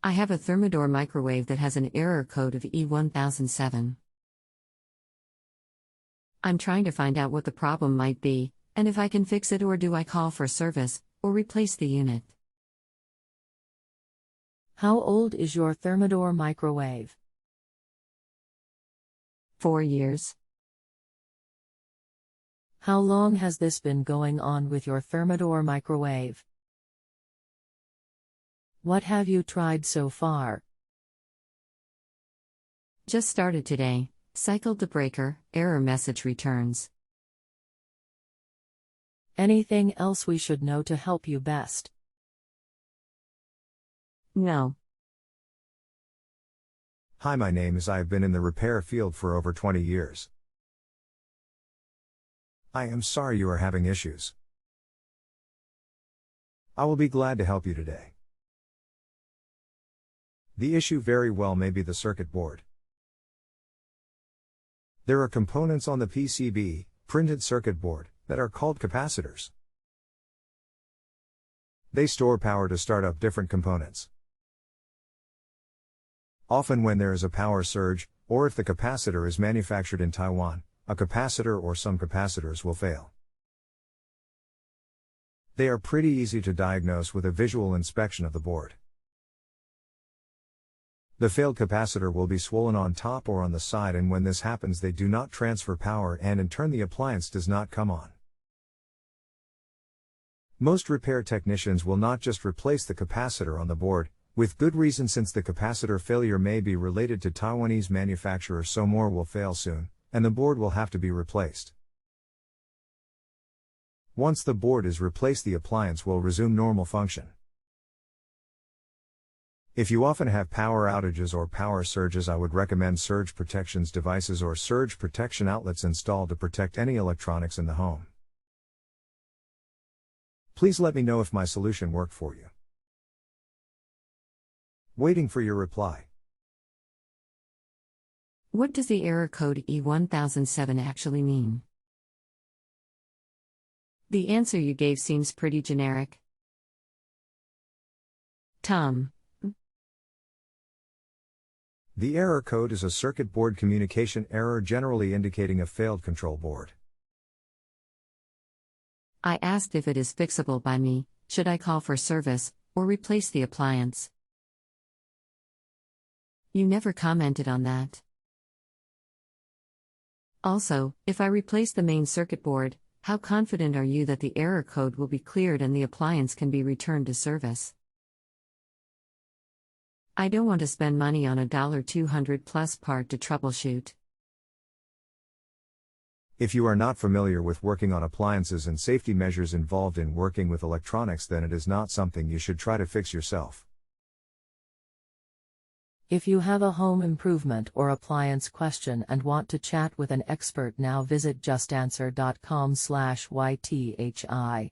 I have a Thermador microwave that has an error code of E1007. I'm trying to find out what the problem might be, and if I can fix it, or do I call for service, or replace the unit. How old is your Thermador microwave? 4 years. How long has this been going on with your Thermador microwave? What have you tried so far? Just started today. Cycled the breaker, error message returns. Anything else we should know to help you best? No. Hi, my name is. I have been in the repair field for over 20 years. I am sorry you are having issues. I will be glad to help you today. The issue very well may be the circuit board. There are components on the PCB, printed circuit board, that are called capacitors. They store power to start up different components. Often when there is a power surge, or if the capacitor is manufactured in Taiwan, a capacitor or some capacitors will fail. They are pretty easy to diagnose with a visual inspection of the board. The failed capacitor will be swollen on top or on the side, and when this happens they do not transfer power, and in turn the appliance does not come on. Most repair technicians will not just replace the capacitor on the board, with good reason, since the capacitor failure may be related to Taiwanese manufacturer, so more will fail soon, and the board will have to be replaced. Once the board is replaced, the appliance will resume normal function. If you often have power outages or power surges, I would recommend surge protection devices or surge protection outlets installed to protect any electronics in the home. Please let me know if my solution worked for you. Waiting for your reply. What does the error code E1007 actually mean? The answer you gave seems pretty generic. Tom. The error code is a circuit board communication error, generally indicating a failed control board. I asked if it is fixable by me, should I call for service, or replace the appliance? You never commented on that. Also, if I replace the main circuit board, how confident are you that the error code will be cleared and the appliance can be returned to service? I don't want to spend money on a $200 plus part to troubleshoot. If you are not familiar with working on appliances and safety measures involved in working with electronics, then it is not something you should try to fix yourself. If you have a home improvement or appliance question and want to chat with an expert, now visit JustAnswer.com/YTHI.